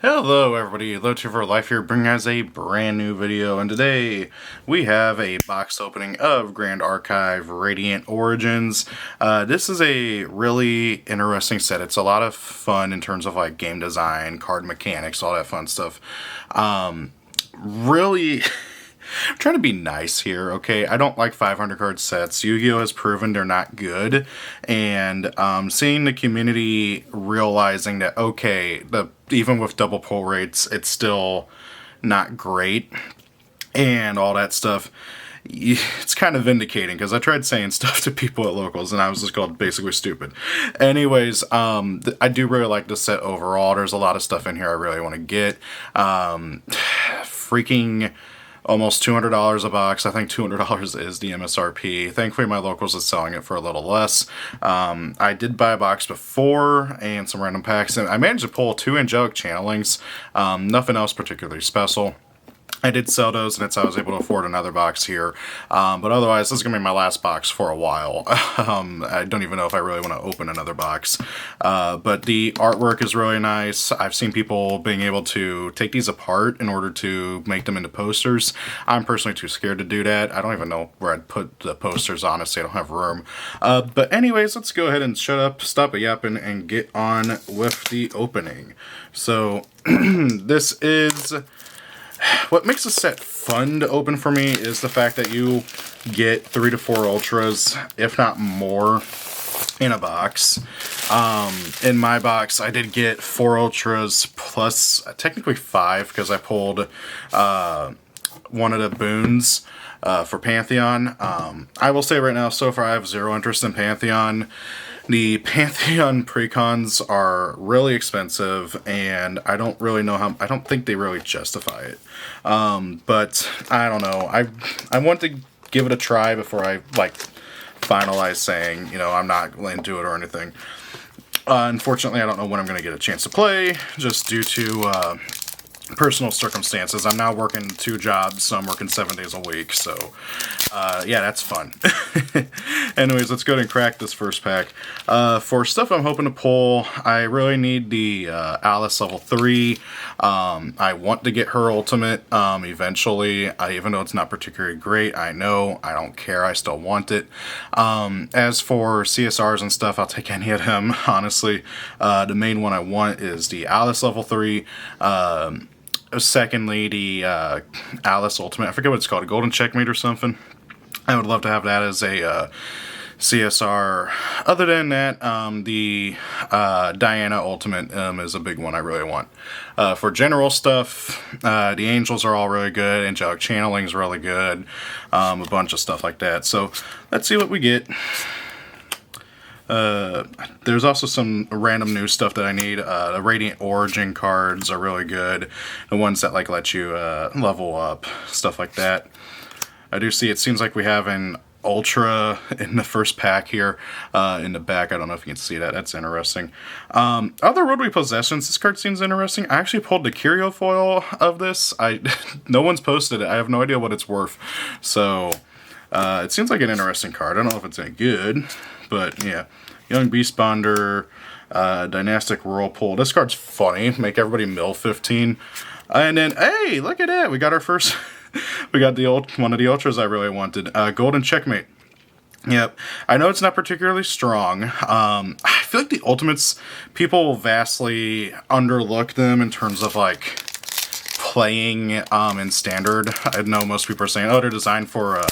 Hello everybody, Low for Life here, bringing us a brand new video, and today we have a box opening of Grand Archive Radiant Origins. This is a really interesting set. It's a lot of fun in terms of like game design, card mechanics, all that fun stuff. Really... I'm trying to be nice here, okay? I don't like 500 card sets. Yu-Gi-Oh! Has proven they're not good, and seeing the community realizing that, okay, even with double pull rates, it's still not great, and all that stuff, it's kind of vindicating, because I tried saying stuff to people at locals, and I was just called basically stupid. Anyways, I do really like this set overall. There's a lot of stuff in here I really want to get. Freaking... almost $200 a box. I think $200 is the MSRP. Thankfully, my locals is selling it for a little less. I did buy a box before and some random packs, and I managed to pull 2 angelic channelings. Nothing else particularly special. I did sell those, and that's how I was able to afford another box here. But otherwise, this is going to be my last box for a while. I don't even know if I really want to open another box. But the artwork is really nice. I've seen people being able to take these apart in order to make them into posters. I'm personally too scared to do that. I don't even know where I'd put the posters, honestly. I don't have room. But anyways, let's go ahead and shut up, stop yapping, and get on with the opening. So, this is... what makes a set fun to open for me is the fact that you get 3 to 4 ultras, if not more, in a box. In my box, I did get 4 ultras plus technically 5 because I pulled one of the boons for Pantheon. I will say right now, so far I have 0 interest in Pantheon. The Pantheon precons are really expensive, and I don't really know how... I don't think they really justify it. But, I don't know. I want to give it a try before I, like, finalize saying, you know, I'm not into it or anything. Unfortunately, I don't know when I'm going to get a chance to play, just due to... personal circumstances. I'm now working 2 jobs, so I'm working 7 days a week, so yeah, that's fun. Anyways, let's go ahead and crack this first pack. For stuff I'm hoping to pull, I really need the Alice level 3. I want to get her ultimate eventually, even though it's not particularly great. I know, I don't care, I still want it. As for CSRs and stuff, I'll take any of them, honestly. The main one I want is the Alice level 3. Secondly, the Alice Ultimate. I forget what it's called, a Golden Checkmate or something. I would love to have that as a CSR. Other than that, the Diana Ultimate is a big one I really want. For general stuff, the Angels are all really good. Angelic Channeling is really good. A bunch of stuff like that. So let's see what we get. There's also some random new stuff that I need. The Radiant Origin cards are really good. The ones that like let you level up, stuff like that. I do see it seems like we have an Ultra in the first pack here in the back. I don't know if you can see that. That's interesting. Otherworldly Possessions. This card seems interesting. I actually pulled the Curio foil of this. No one's posted it. I have no idea what it's worth. So it seems like an interesting card. I don't know if it's any good. But, yeah, Young Beast Bonder, Dynastic Whirlpool. This card's funny. Make everybody mill 15. And then, hey, look at that. We got our first... we got the one of the Ultras I really wanted. Golden Checkmate. Yep. I know it's not particularly strong. I feel like the Ultimates, people vastly underlook them in terms of, like, playing in Standard. I know most people are saying, oh, they're designed for...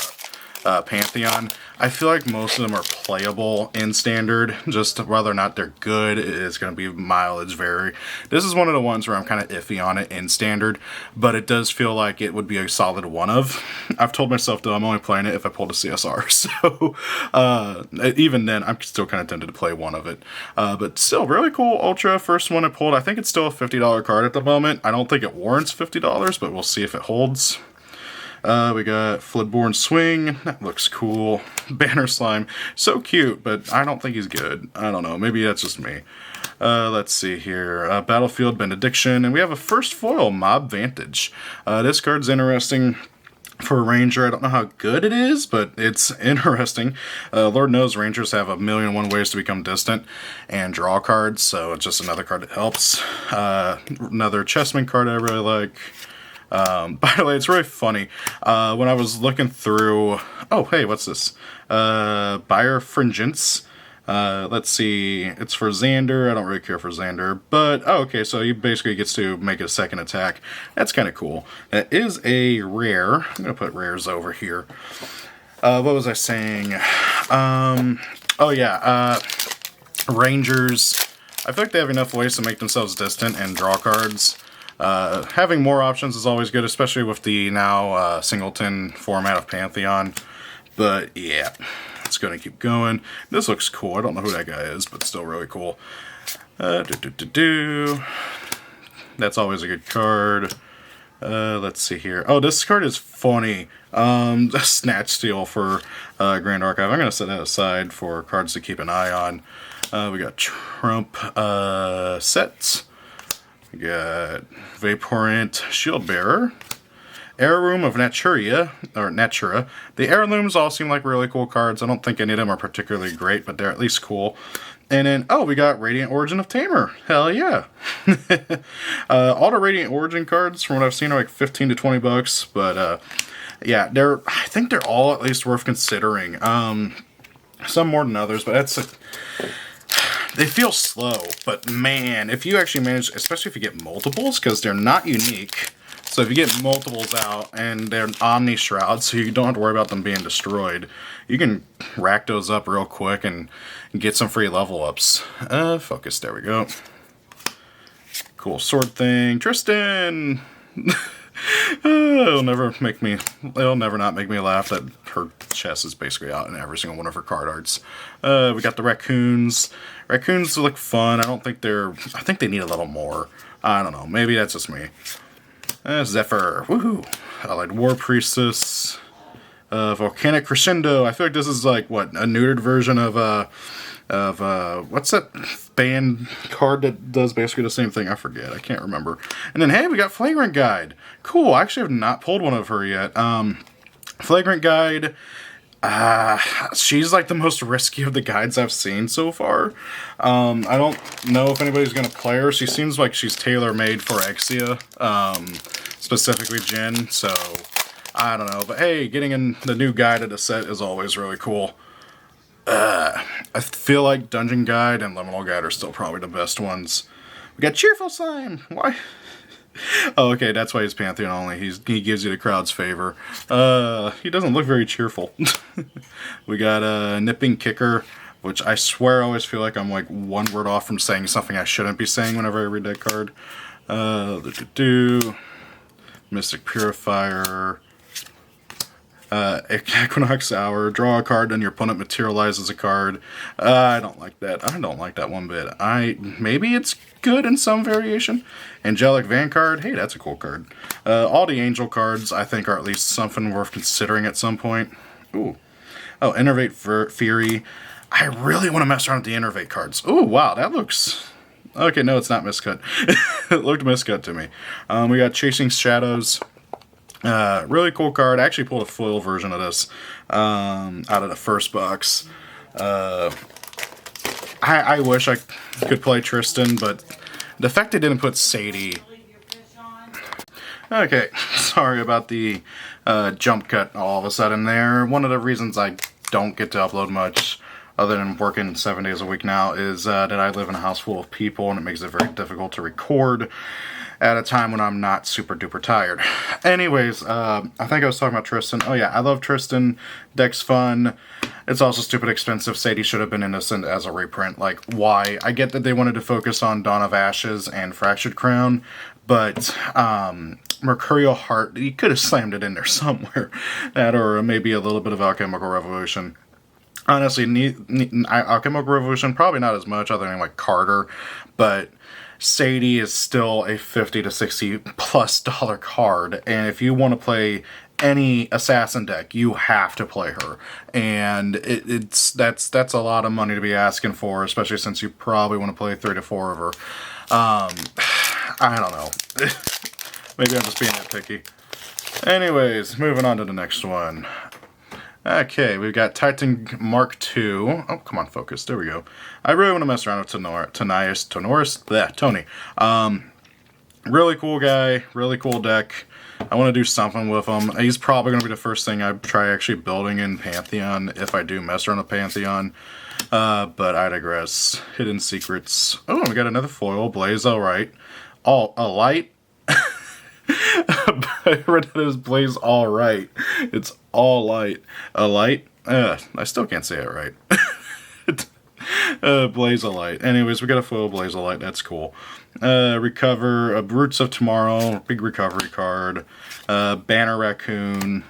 Pantheon. I feel like most of them are playable in Standard, just whether or not they're good is going to be mileage vary. This is one of the ones where I'm kind of iffy on it in Standard, but it does feel like it would be a solid one of. I've told myself though I'm only playing it if I pulled a CSR, so even then I'm still kind of tempted to play one of it. But still, really cool Ultra, first one I pulled. I think it's still a $50 card at the moment. I don't think it warrants $50, but we'll see if it holds. We got Floodborn Swing. That looks cool. Banner Slime. So cute, but I don't think he's good. I don't know. Maybe that's just me. Let's see here. Battlefield Benediction. And we have a first foil, Mob Vantage. This card's interesting. For a Ranger, I don't know how good it is, but it's interesting. Lord knows Rangers have a million and one ways to become distant and draw cards, so it's just another card that helps. Another Chessman card I really like. By the way, it's really funny. When I was looking through... Oh, hey, what's this? Buyer Fringence. Let's see. It's for Xander. I don't really care for Xander. But, oh, okay, so he basically gets to make a second attack. That's kind of cool. That is a rare. I'm going to put rares over here. What was I saying? Oh, yeah. Rangers. I feel like they have enough ways to make themselves distant and draw cards. Having more options is always good, especially with the now singleton format of Pantheon. But yeah, it's going to keep going. This looks cool. I don't know who that guy is, but still really cool. That's always a good card. Let's see here. Oh, this card is funny. Snatch Steal for Grand Archive. I'm going to set that aside for cards to keep an eye on. We got Trump sets. We got Vaporant Shield Bearer. Heirloom of Natura. The Heirlooms all seem like really cool cards. I don't think any of them are particularly great, but they're at least cool. And then, oh, we got Radiant Origin of Tamer. Hell yeah. All the Radiant Origin cards, from what I've seen, are like 15 to 20 bucks. But, yeah, I think they're all at least worth considering. Some more than others, but they feel slow. But, man, if you actually manage, especially if you get multiples, because they're not unique. So if you get multiples out and they're Omni Shroud, so you don't have to worry about them being destroyed, you can rack those up real quick and get some free level ups. Focus, there we go. Cool sword thing. Tristan! It'll never not make me laugh that her chest is basically out in every single one of her card arts. We got the raccoons. Raccoons look fun. I think they need a little more. I don't know. Maybe that's just me. Zephyr, woohoo! Allied War Priestess, Volcanic Crescendo. I feel like this is like what, a neutered version of what's that band card that does basically the same thing? I forget. I can't remember. And then hey, we got Flagrant Guide. Cool. I actually have not pulled one of her yet. Flagrant Guide. She's like the most risky of the guides I've seen so far. I don't know if anybody's gonna play her. She seems like she's tailor-made for Exia, specifically Jin, so I don't know. But hey, getting in the new guide of the set is always really cool. I feel like Dungeon Guide and Liminal Guide are still probably the best ones. We got Cheerful Slime. Why? Oh, okay, that's why he's Pantheon only. He gives you the crowd's favor. He doesn't look very cheerful. We got a Nipping Kicker, which I swear I always feel like I'm like one word off from saying something I shouldn't be saying whenever I read that card. Mystic Purifier. Equinox Hour. Draw a card, then your opponent materializes a card. I don't like that. I don't like that one bit. Maybe it's good in some variation. Angelic Vanguard. Hey, that's a cool card. All the Angel cards, I think, are at least something worth considering at some point. Ooh. Oh, Innervate Fury. I really want to mess around with the Innervate cards. Ooh, wow, that looks... Okay, no, it's not miscut. It looked miscut to me. We got Chasing Shadows. Really cool card. I actually pulled a foil version of this out of the first box. I wish I could play Tristan, but the fact they didn't put Sadie... Okay, sorry about the jump cut all of a sudden there. One of the reasons I don't get to upload much, other than working 7 days a week now, is that I live in a house full of people and it makes it very difficult to record at a time when I'm not super duper tired. Anyways, I think I was talking about Tristan. Oh yeah, I love Tristan. Deck's fun. It's also stupid expensive. Sadie should have been innocent as a reprint. Like, why? I get that they wanted to focus on Dawn of Ashes and Fractured Crown, but Mercurial Heart, you could have slammed it in there somewhere. That, or maybe a little bit of Alchemical Revolution. Honestly, Alchemical Revolution, probably not as much other than like Carter, but Sadie is still a $50 to $60+ card, and if you want to play any assassin deck, you have to play her, and that's a lot of money to be asking for, especially since you probably want to play 3 to 4 of her. I don't know. Maybe I'm just being nitpicky. Anyways, moving on to the next one. Okay, we've got Titan Mark II. Oh, come on, focus. There we go. I really want to mess around with Tony. Really cool guy, really cool deck. I want to do something with him. He's probably going to be the first thing I try actually building in Pantheon if I do mess around with Pantheon. But I digress. Hidden Secrets. Oh, we got another foil. Blaze Alright. A light? I read it as Blaze Alright. It's all light. A light? I still can't say it right. Blaze Light. Anyways, we got a foil Blaze Light. That's cool. Recover. Roots of Tomorrow. Big recovery card. Banner Raccoon.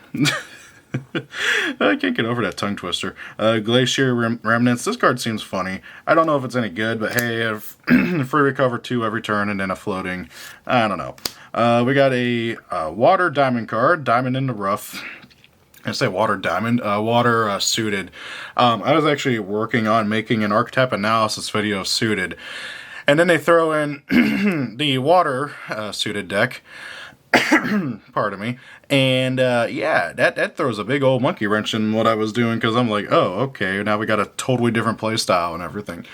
I can't get over that tongue twister. Glacier Remnants. This card seems funny. I don't know if it's any good, but hey, free recover 2 every turn and then a floating. I don't know. We got a Water Diamond card. Diamond in the Rough. I say water diamond, water suited. I was actually working on making an archetype analysis video of suited, and then they throw in the water suited deck. Pardon me. And yeah, that throws a big old monkey wrench in what I was doing, because I'm like, oh, okay, now we got a totally different play style and everything.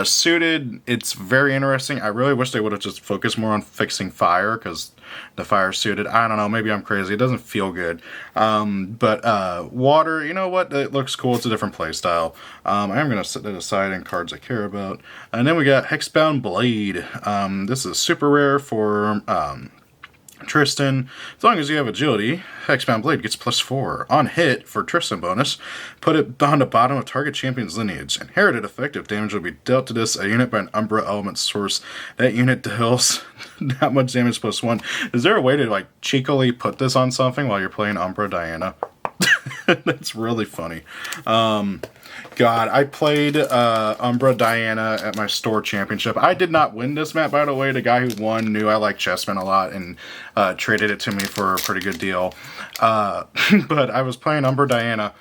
Suited, it's very interesting. I really wish they would have just focused more on fixing fire, because the fire suited, I don't know, maybe I'm crazy. It doesn't feel good. But water, you know what? It looks cool. It's a different play style. I am going to set that aside in cards I care about. And then we got Hexbound Blade. This is super rare for Tristan. As long as you have agility, Hexbound Blade gets +4. On hit, for Tristan bonus, put it on the bottom of target champion's lineage. Inherited effective damage will be dealt to this a unit by an Umbra element source. That unit deals that much damage +1. Is there a way to, like, cheekily put this on something while you're playing Umbra Diana? That's really funny. God, I played Umbra Diana at my store championship. I did not win this map, by the way. The guy who won knew I liked Chessman a lot and traded it to me for a pretty good deal. But I was playing Umbra Diana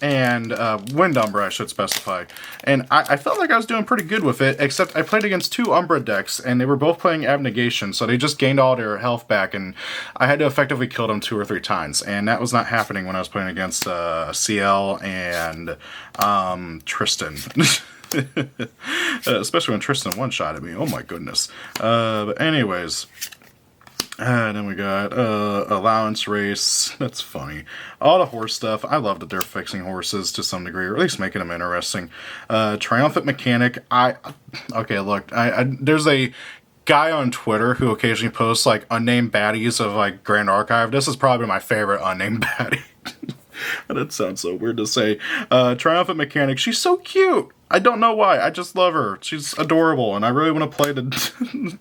and Wind Umbra, I should specify. And I felt like I was doing pretty good with it, except I played against 2 Umbra decks, and they were both playing Abnegation, so they just gained all their health back, and I had to effectively kill them 2 or 3 times. And that was not happening when I was playing against CL and Tristan. Especially when Tristan one-shotted me. Oh my goodness. But anyways... and then we got Allowance Race. That's funny. All the horse stuff. I love that they're fixing horses to some degree, or at least making them interesting. Triumphant Mechanic. Okay, look. There's a guy on Twitter who occasionally posts like unnamed baddies of like Grand Archive. This is probably my favorite unnamed baddie. That sounds so weird to say. Triumphant Mechanic. She's so cute. I don't know why. I just love her. She's adorable, and I really want to play the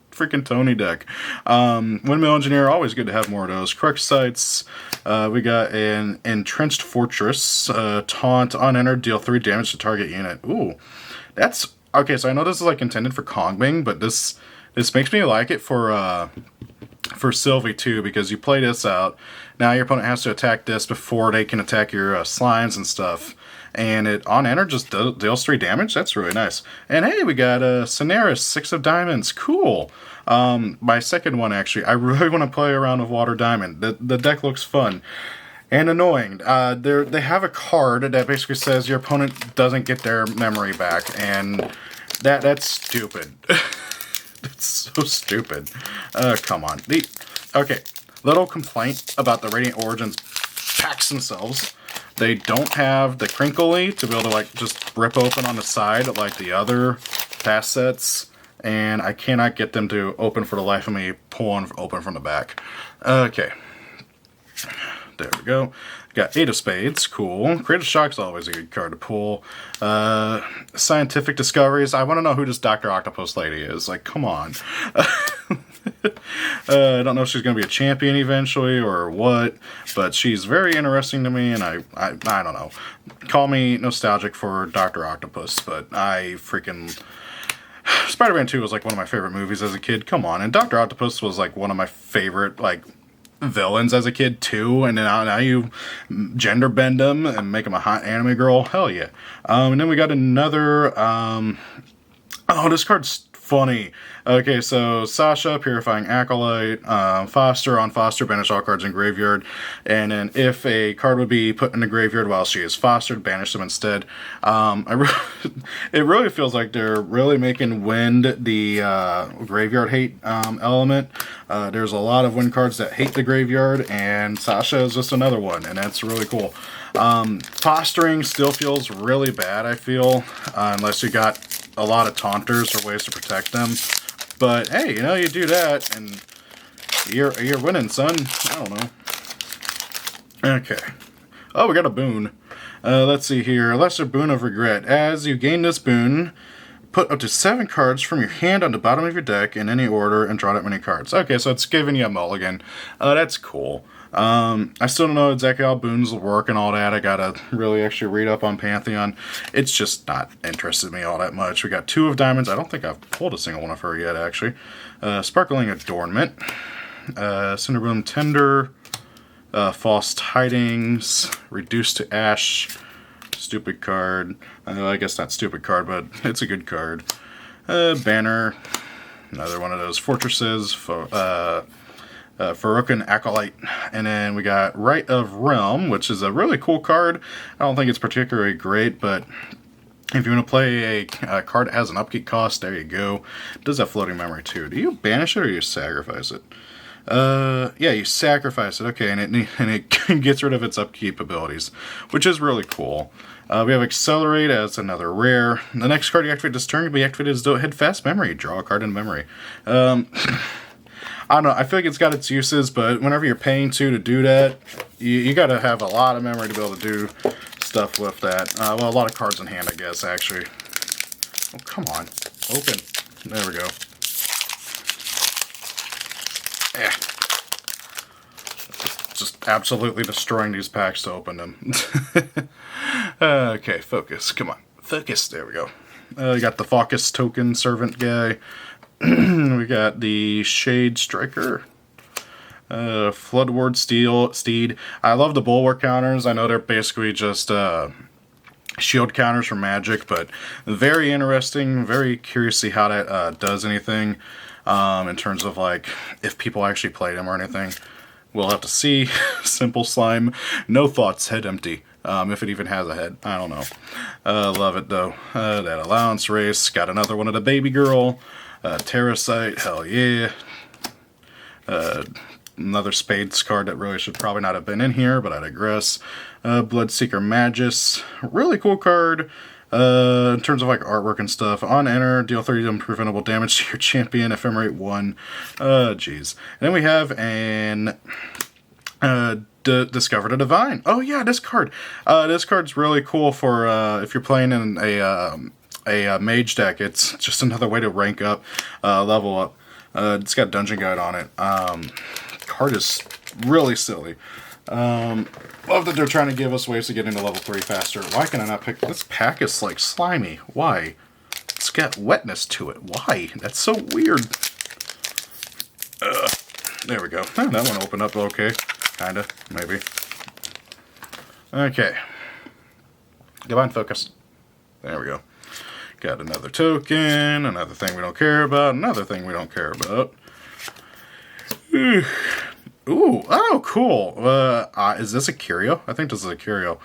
freaking Tony deck. Windmill Engineer, always good to have more of those. Crux Sites. We got an Entrenched Fortress. Taunt, unentered, deal 3 damage to target unit. Ooh. That's... Okay, so I know this is like intended for Kongbing, but this makes me like it for Sylvie too, because you play this out. Now your opponent has to attack this before they can attack your slimes and stuff. And it, on enter, just deals 3 damage. That's really nice. And hey, we got Cineris, 6 of Diamonds. Cool. My second one, actually. I really want to play around with Water Diamond. The deck looks fun. And annoying. They have a card that basically says your opponent doesn't get their memory back. And that's stupid. That's so stupid. Come on. Okay, little complaint about the Radiant Origins packs themselves. They don't have the crinkly to be able to like just rip open on the side like the other past sets, and I cannot get them to open for the life of me, open from the back. Okay, there we go. Got 8 of Spades, cool. Creative Shock's always a good card to pull. Scientific Discoveries, I want to know who this Dr. Octopus lady is. Like, come on. I don't know if she's going to be a champion eventually or what, but she's very interesting to me, and I don't know. Call me nostalgic for Dr. Octopus, but I freaking... Spider-Man 2 was like one of my favorite movies as a kid. Come on. And Dr. Octopus was like one of my favorite like villains as a kid too. And then now you gender bend them and make him a hot anime girl. Hell yeah. And then we got another... oh, this card's funny. Okay, so Sasha, Purifying Acolyte, Foster, on Foster, banish all cards in graveyard, and then if a card would be put in the graveyard while she is fostered, banish them instead. It really feels like they're really making wind the graveyard hate element. There's a lot of wind cards that hate the graveyard, and Sasha is just another one, and that's really cool. Fostering still feels really bad, I feel, unless you got a lot of taunters or ways to protect them. But hey, you know, you do that and you're winning, son. I don't know. Okay. Oh, we got a boon. Let's see here. Lesser Boon of Regret. As you gain this boon, put up to 7 cards from your hand on the bottom of your deck in any order and draw that many cards. Okay, so it's giving you a mulligan. That's cool. I still don't know exactly how boons will work and all that. I gotta really actually read up on Pantheon. It's just not interested me all that much. We got 2 of Diamonds. I don't think I've pulled a single one of her yet, actually. Sparkling Adornment. Cinderbloom Tender. False Tidings. Reduced to Ash. Stupid card. I guess not stupid card, but it's a good card. Banner. Another one of those fortresses. Farukan Acolyte. And then we got Right of Realm, which is a really cool card. I don't think it's particularly great, but if you want to play a card that has an upkeep cost, there you go. It does have floating memory too. Do you banish it or you sacrifice it? Yeah, you sacrifice it. Okay, and it gets rid of its upkeep abilities, which is really cool. We have Accelerate as another rare. The next card you activate this turn can be activated as though it had fast memory. Draw a card in memory. I don't know, I feel like it's got its uses, but whenever you're paying to do that, you gotta have a lot of memory to be able to do stuff with that. Well, a lot of cards in hand, I guess, actually. Oh, come on. Open. There we go. Yeah. Just absolutely destroying these packs to open them. Okay, focus. Come on. Focus. There we go. You got the Focus Token Servant guy. We got the Shade Striker. Floodward Steed. I love the Bulwark counters. I know they're basically just shield counters from Magic, but very interesting. Very curious to see how that does anything in terms of like if people actually play them or anything. We'll have to see. Simple Slime. No thoughts. Head empty. If it even has a head. I don't know. Love it though. That Allowance Race. Got another one of the Baby Girl. Terracite, hell yeah. Another Spades card that really should probably not have been in here, but I digress. Bloodseeker Magus, really cool card. In terms of like artwork and stuff. On enter, deal 30 unpreventable damage to your champion, ephemerate 1. Jeez. And then we have an Discover the Divine. Oh yeah, this card. This card's really cool for if you're playing in a mage deck. It's just another way to rank up, level up. It's got Dungeon Guide on it. Card is really silly. Love that they're trying to give us ways to get into level 3 faster. Why can I not pick this pack? Is like slimy. Why? It's got wetness to it. Why? That's so weird. There we go. That one opened up okay. Kinda, maybe. Okay. Divine Focus. There we go. Got another token, another thing we don't care about, another thing we don't care about. Ooh, oh, cool. Is this a curio? I think this is a curio.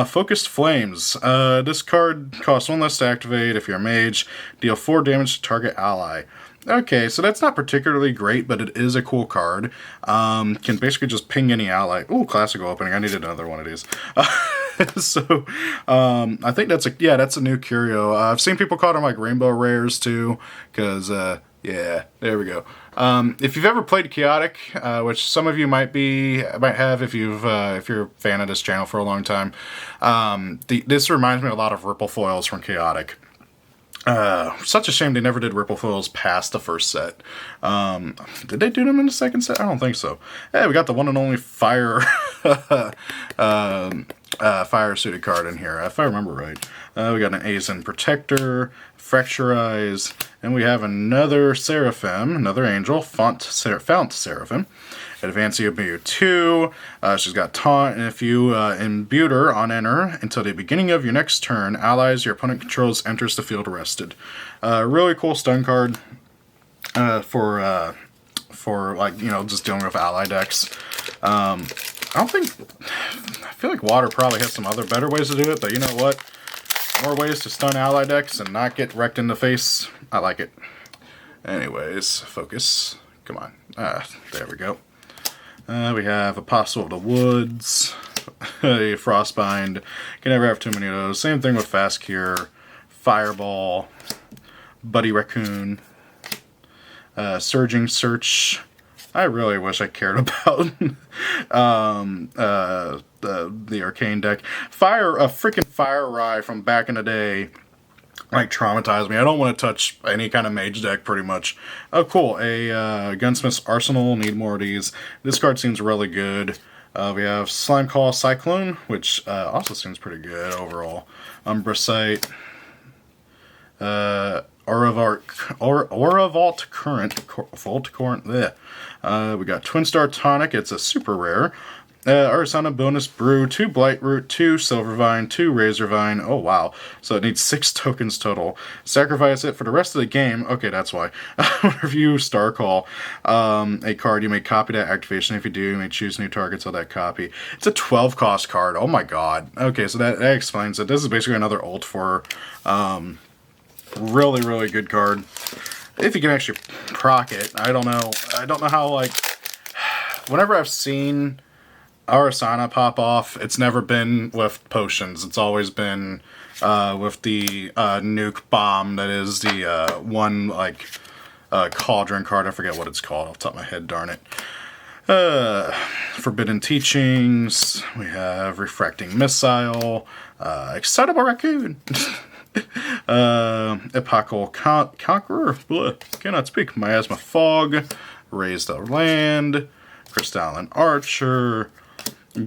Focused Flames. This card costs 1 less to activate if you're a mage. Deal 4 damage to target ally. Okay, so that's not particularly great, but it is a cool card. Can basically just ping any ally. Ooh, classical opening. I needed another one of these. So, I think that's a new curio. I've seen people call them like rainbow rares too, because, yeah, there we go. If you've ever played Chaotic, which some of you might have if you're a fan of this channel for a long time, this reminds me a lot of Ripple Foils from Chaotic. Such a shame they never did Ripple Foils past the first set. Did they do them in the second set? I don't think so. Hey, we got the one and only Fire Fire suited card in here, if I remember right. We got an Azen Protector, Fracturize, and we have another Seraphim, another Angel, Fount Seraphim. Advance Imbue 2. She's got Taunt, and if you imbue her on enter until the beginning of your next turn, allies your opponent controls enters the field arrested. Really cool stun card. for like, you know, just dealing with ally decks. I feel like water probably has some other better ways to do it, but you know what? More ways to stun ally decks and not get wrecked in the face. I like it. Anyways, focus. Come on. There we go. We have Apostle of the Woods, a Frostbind. Can never have too many of those. Same thing with Fast Cure, Fireball, Buddy Raccoon, Surging Search. I really wish I cared about the Arcane deck. A freaking Fire Rye from back in the day, like, traumatized me. I don't want to touch any kind of mage deck, pretty much. Oh, cool. A Gunsmith's Arsenal. Need more of these. This card seems really good. We have Slimeclaw Cyclone, which also seems pretty good overall. Umbracite. Auravault Current. Volt Current. We got Twin Star Tonic. It's a super rare. Arsana bonus brew, 2 Blightroot, 2 Silvervine, 2 Razorvine. Oh wow. So it needs 6 tokens total. Sacrifice it for the rest of the game. Okay, that's why. Review Starcall. A card, you may copy that activation. If you do, you may choose new targets of that copy. It's a 12 cost card. Oh my god. Okay, so that explains it. This is basically another ult for really, really good card. If you can actually proc it. I don't know how, like, whenever I've seen Arasana pop off, it's never been with potions. It's always been with the nuke bomb that is the one, like, cauldron card. I forget what it's called off the top of my head, darn it. Forbidden Teachings. We have Refracting Missile. Excitable Raccoon. Epochal Conqueror. Blah, cannot speak. Miasma Fog. Raised Land. Crystalline Archer.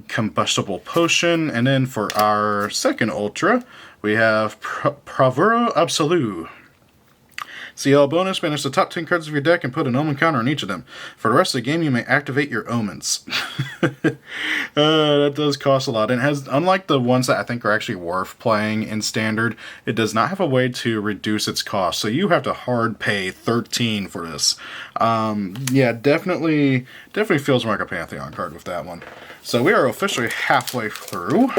Combustible Potion, and then for our second Ultra, we have Bravura Absolue. CL bonus, banish the top 10 cards of your deck and put an omen counter on each of them. For the rest of the game, you may activate your omens. That does cost a lot. And it has, unlike the ones that I think are actually worth playing in Standard, it does not have a way to reduce its cost. So you have to hard pay 13 for this. Yeah, definitely feels more like a Pantheon card with that one. So we are officially halfway through.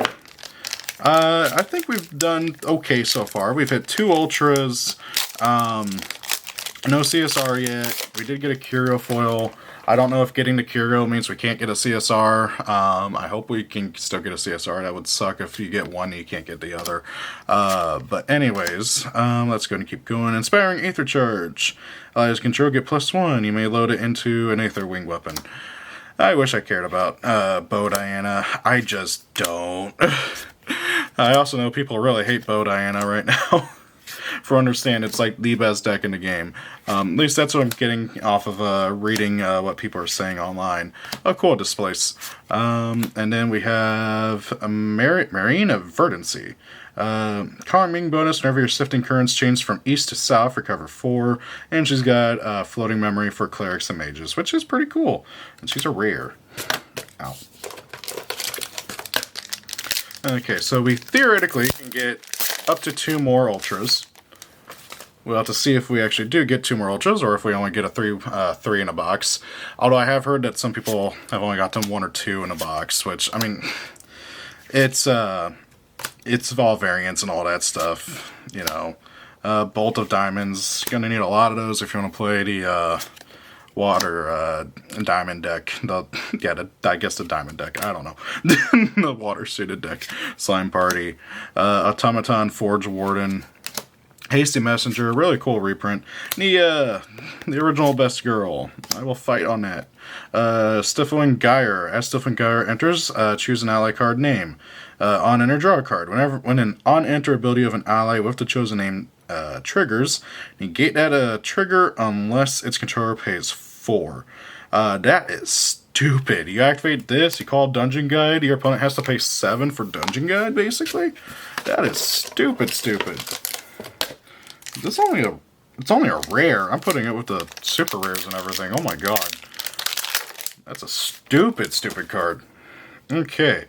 I think we've done okay so far. We've hit 2 Ultras. No CSR yet. We did get a Curio foil. I don't know if getting the Curio means we can't get a CSR. I hope we can still get a CSR. That would suck if you get one and you can't get the other. But anyways, let's go and keep going. Inspiring Aether Charge. As control, get +1. You may load it into an Aether Wing weapon. I wish I cared about Bo Diana. I just don't. I also know people really hate Bo Diana right now. For understand, it's like the best deck in the game. At least that's what I'm getting off of reading what people are saying online. Oh, cool, Displace. And then we have a Marine of Verdancy. Calming bonus whenever your sifting currents change from east to south, recover 4. And she's got floating memory for clerics and mages, which is pretty cool. And she's a rare. Ow. Okay, so we theoretically can get up to 2 more Ultras. We'll have to see if we actually do get 2 more Ultras, or if we only get a 3 in a box. Although I have heard that some people have only gotten 1 or 2 in a box, which, I mean, it's all variants and all that stuff, you know. Bolt of Diamonds, gonna need a lot of those if you want to play the water diamond deck. I guess the diamond deck. I don't know. The water suited deck. Slime Party, Automaton, Forge Warden, Hasty Messenger, really cool reprint. Nia, the original best girl. I will fight on that. Stifling Gyre. As Stifling Gyre enters, choose an ally card name. On enter, draw a card. When an on enter ability of an ally with the chosen name triggers, negate that trigger unless its controller pays 4. That is stupid. You activate this, you call Dungeon Guide, your opponent has to pay 7 for Dungeon Guide, basically? That is stupid. It's only a rare. I'm putting it with the super rares and everything. Oh my god. That's a stupid card. Okay.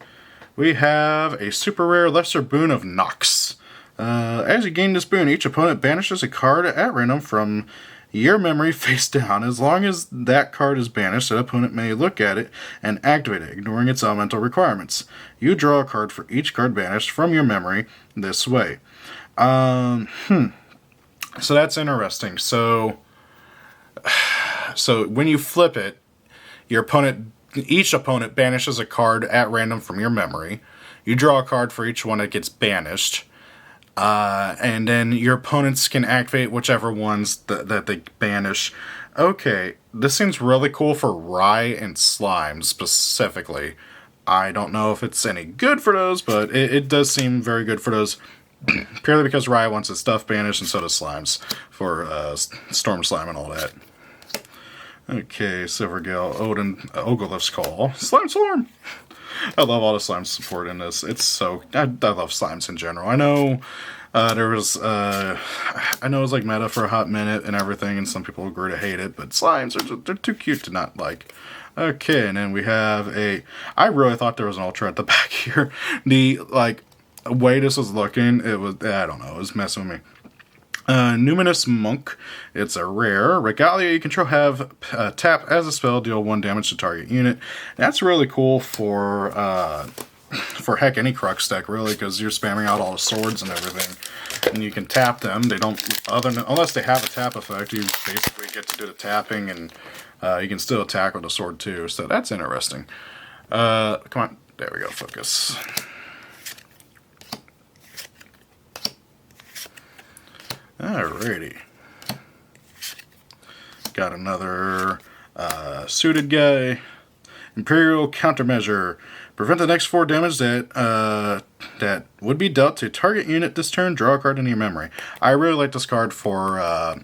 We have a super rare Lesser Boon of Nox. As you gain this boon, each opponent banishes a card at random from your memory face down. As long as that card is banished, the opponent may look at it and activate it, ignoring its elemental requirements. You draw a card for each card banished from your memory this way. So that's interesting. So when you flip it, each opponent banishes a card at random from your memory. You draw a card for each one that gets banished. And then your opponents can activate whichever ones that they banish. Okay, this seems really cool for Rye and Slime specifically. I don't know if it's any good for those, but it does seem very good for those. Purely because Rye wants his stuff banished, and so does Slimes for Storm Slime and all that. Okay, Silvergale, Odin, Ogolith's Call, Slime Swarm! I love all the slime support in this. It's so... I love slimes in general. I know there was... I know it was like meta for a hot minute and everything, and some people agree to hate it, but slimes, they're too cute to not like. Okay, and then we have a... I really thought there was an ultra at the back here. The, way this was looking, it was... I don't know, it was messing with me. Numinous Monk. It's a rare. Regalia you control have tap as a spell, deal 1 damage to target unit. That's really cool for heck any Crux deck, really, because you're spamming out all the swords and everything. And you can tap them. They don't, unless they have a tap effect, you basically get to do the tapping, and you can still attack with a sword too. So that's interesting. Come on. There we go. Focus. Alrighty. Got another suited guy. Imperial Countermeasure. Prevent the next 4 damage that would be dealt to target unit this turn. Draw a card in your memory. I really like this card for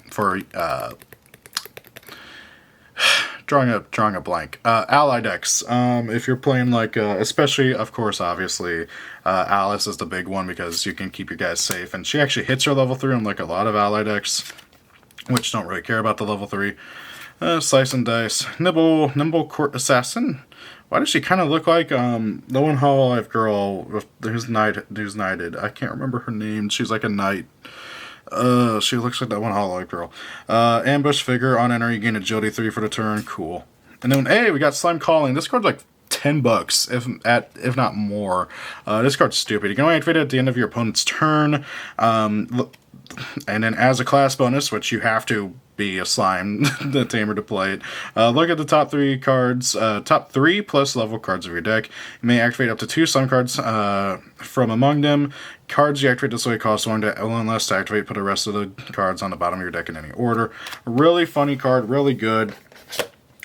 drawing a blank. Ally decks. If you're playing especially, of course, obviously, Alice is the big one because you can keep your guys safe. And she actually hits her level 3 on a lot of ally decks, which don't really care about the level 3. Slice and Dice. Nimble Court Assassin. Why does she kind of look like the one Hololive girl who's knighted? I can't remember her name. She's like a knight. She looks like that one Hololive girl. Ambush Figure. On enter, you gain agility 3 for the turn. Cool. And then, hey, we got Slime Calling. This card's like $10, if not more. This card's stupid. You can only activate it at the end of your opponent's turn. And then as a class bonus, which you have to be a slime the tamer to play it, look at the top 3 cards, top 3 plus level cards of your deck. You may activate up to 2 slime cards from among them. Cards you activate this way cost 1 less to activate. Put the rest of the cards on the bottom of your deck in any order. Really funny card, really good.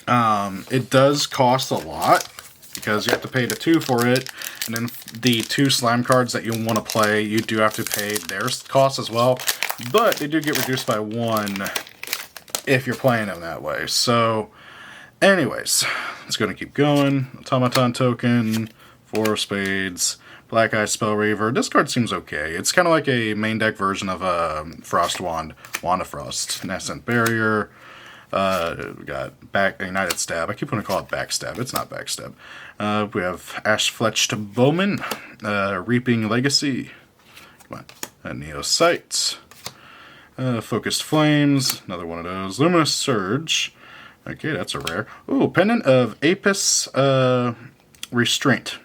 It does cost a lot because you have to pay the 2 for it, and then the 2 slime cards that you want to play, you do have to pay their cost as well, but they do get reduced by 1 if you're playing them that way. So anyways, it's going to keep going. Automaton Token, 4 Spades, Black Eye Spellreaver. This card seems okay. It's kind of like a main deck version of Frost Wand, Wand of Frost. Nascent Barrier. We got Ignited Stab. I keep wanting to call it Backstab. It's not Backstab. We have Ash-Fletched Bowman, Reaping Legacy. Come on. Neosight. Focused Flames. Another one of those. Luminous Surge. Okay, that's a rare. Ooh, Pendant of Apis Restraint.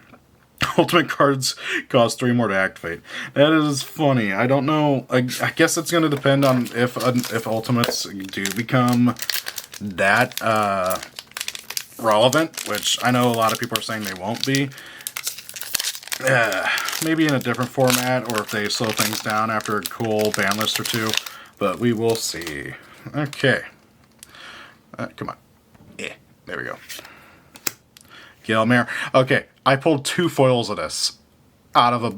Ultimate cards cost 3 more to activate. That is funny. I don't know. I guess it's going to depend on if ultimates do become that relevant, which I know a lot of people are saying they won't be. Maybe in a different format, or if they slow things down after a cool ban list or 2. But we will see. Okay. Come on. Yeah, there we go. Gelmir. Okay, I pulled 2 foils of this out of a...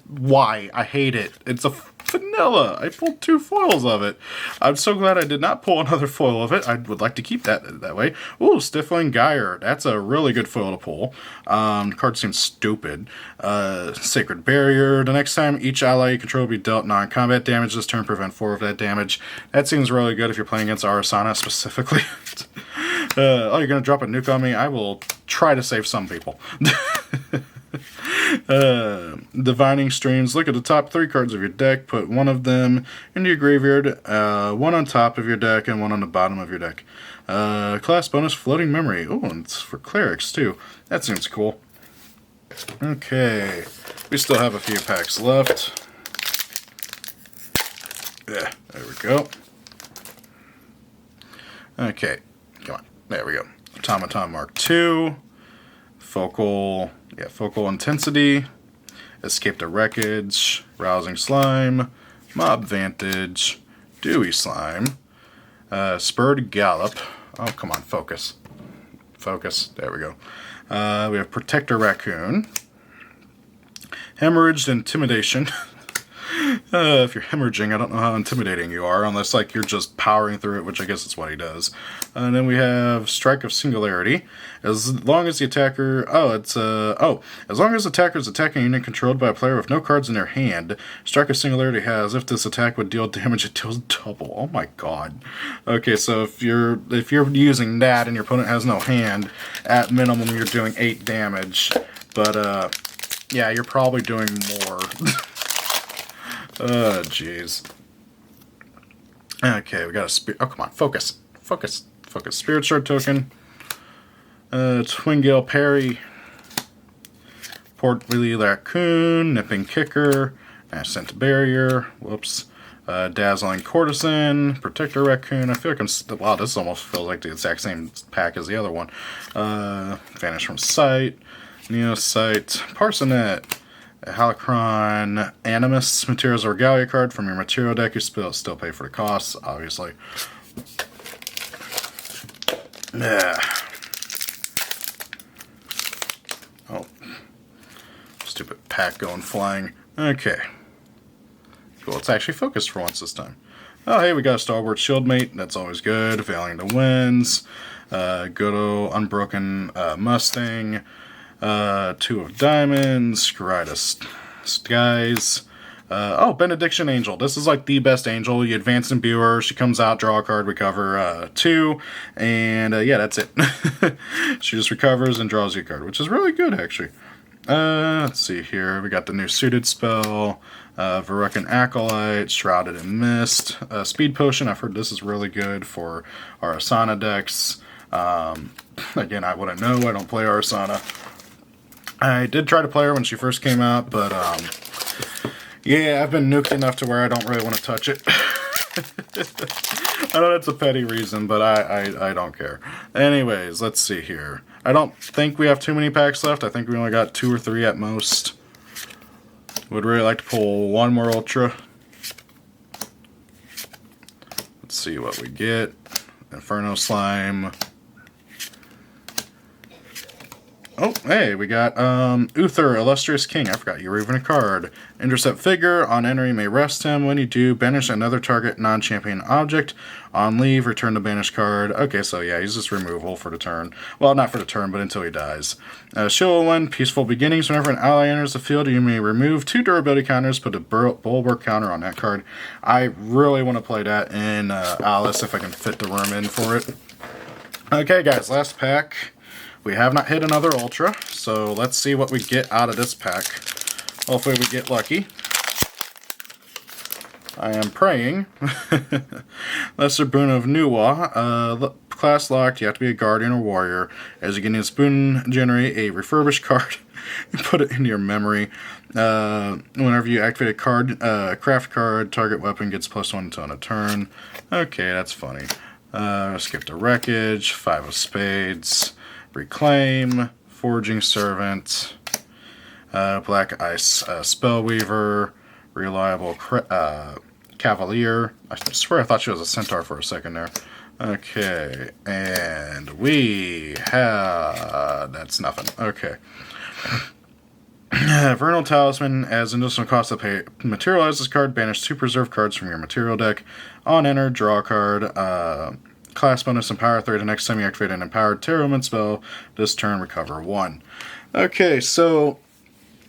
why? I hate it. It's a vanilla. I pulled 2 foils of it. I'm so glad I did not pull another foil of it. I would like to keep that way. Ooh, Stifling Gyre. That's a really good foil to pull. Card seems stupid. Sacred Barrier. The next time each ally you control will be dealt non-combat damage this turn, prevent 4 of that damage. That seems really good if you're playing against Arasana specifically. Oh, you're going to drop a nuke on me? I will try to save some people. Divining Streams. Look at the top 3 cards of your deck. Put one of them into your graveyard, one on top of your deck, and one on the bottom of your deck. Class bonus, Floating Memory. Oh, and it's for clerics too. That seems cool. Okay, we still have a few packs left. Yeah, there we go. Okay, come on. There we go. Automaton Mark II. Focal Intensity. Escape the Wreckage. Rousing Slime. Mob Vantage. Dewy Slime. Spurred Gallop. Oh, come on, focus. Focus. There we go. We have Protector Raccoon. Hemorrhaged Intimidation. If you're hemorrhaging, I don't know how intimidating you are, unless like you're just powering through it, which I guess is what he does. And then we have Strike of Singularity. As long as the attacker, as long as the attacker is attacking a unit controlled by a player with no cards in their hand, Strike of Singularity has, if this attack would deal damage, it deals double. Oh my god. Okay, so if you're using that and your opponent has no hand, at minimum you're doing 8 damage. But yeah, you're probably doing more. Oh, jeez. Okay, we got a spirit. Oh, come on. Focus. Focus. Focus. Spirit Shard token. Twingale Parry. Port Wheelie Raccoon. Nipping Kicker. Ascent Barrier. Whoops. Dazzling Courtesan. Protector Raccoon. I feel like wow, this almost feels like the exact same pack as the other one. Vanish from Sight. Neosight. Parsonet. Holocron Animus Materials Regalia card from your material deck. You still pay for the costs, obviously. Yeah. Oh. Stupid pack going flying. Okay. Cool, it's actually focused for once this time. Oh, hey, we got a Stalwart Shieldmate. That's always good. Veiling the Winds. Good old Unbroken Mustang. 2 of Diamonds, Scrytus Skies. Benediction Angel. This is like the best angel. You advance Imbuer, she comes out, draw a card, recover 2, and yeah, that's it. She just recovers and draws you a card, which is really good, actually. Let's see here. We got the new suited spell, Verrucan Acolyte, Shrouded in Mist, Speed Potion. I've heard this is really good for our Asana decks. Again, I wouldn't know. I don't play Arsana. I did try to play her when she first came out, but yeah, I've been nuked enough to where I don't really want to touch it. I know that's a petty reason, but I don't care. Anyways, let's see here. I don't think we have too many packs left. I think we only got 2 or 3 at most. Would really like to pull one more Ultra. Let's see what we get. Inferno Slime. Oh, hey, we got Uther, Illustrious King. I forgot you were even a card. Intercept Figure. On entry, you may rest him. When you do, banish another target non-champion object. On leave, return the banished card. Okay, so yeah, he's just removal for the turn. Well, not for the turn, but until he dies. Shilowin, Peaceful Beginnings. Whenever an ally enters the field, you may remove 2 durability counters, put a Bulwark counter on that card. I really want to play that in Alice if I can fit the room in for it. Okay, guys, last pack. We have not hit another Ultra, so let's see what we get out of this pack. Hopefully we get lucky. I am praying. Lesser Boon of Nuwa. Class locked, you have to be a Guardian or Warrior. As you get this boon, generate a refurbished card and put it into your memory. Whenever you activate a card, craft card, target weapon gets +1 until a turn. Okay, that's funny. Skip the Wreckage, 5 of Spades. Reclaim, Forging Servant, Black Ice Spellweaver, Reliable Cavalier. I swear I thought she was a Centaur for a second there. Okay, and we have... that's nothing. Okay. Vernal Talisman. As an additional cost to pay, materialize this card, banish 2 preserved cards from your material deck. On enter, draw a card. Class bonus Empower 3. The next time you activate an Empowered Terrorment spell, this turn recover 1. Okay, so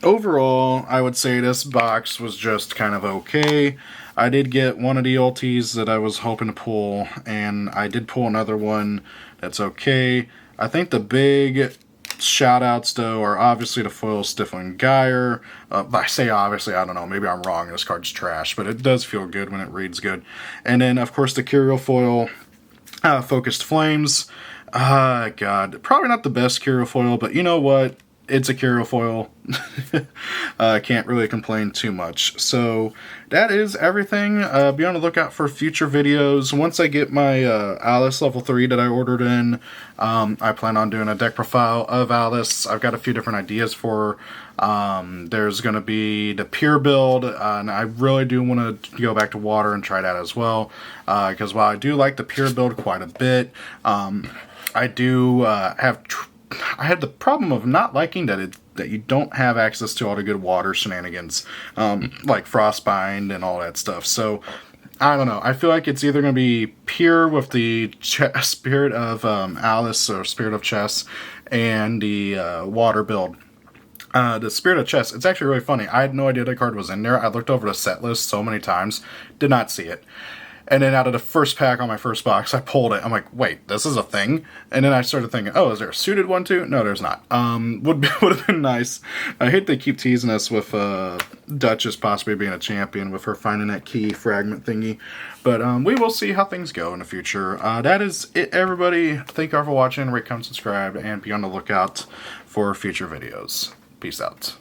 overall, I would say this box was just kind of okay. I did get one of the ultis that I was hoping to pull, and I did pull another one that's okay. I think the big shout outs, though, are obviously the foil Stifling Gyre. I say obviously, I don't know, maybe I'm wrong, this card's trash, but it does feel good when it reads good. And then, of course, the Curio foil, Focused Flames. God, probably not the best Curio foil, but you know what? It's a Curio foil. Can't really complain too much. So that is everything. Be on the lookout for future videos. Once I get my Alice level 3 that I ordered in, I plan on doing a deck profile of Alice. I've got a few different ideas for there's going to be the pure build, and I really do want to go back to water and try that as well, because while I do like the pure build quite a bit, I do I had the problem of not liking that you don't have access to all the good water shenanigans, like Frostbind and all that stuff. So I don't know. I feel like it's either going to be pure with the Spirit of Alice or Spirit of Chess and the water build. The Spirit of Chess, it's actually really funny. I had no idea that card was in there. I looked over the set list so many times, did not see it. And then out of the first pack on my first box, I pulled it. I'm like, wait, this is a thing? And then I started thinking, oh, is there a suited one too? No, there's not. Would have been nice. I hate they keep teasing us with Duchess possibly being a champion with her finding that key fragment thingy. But we will see how things go in the future. That is it, everybody. Thank you all for watching. Rate, comment, subscribe, and be on the lookout for future videos. Peace out.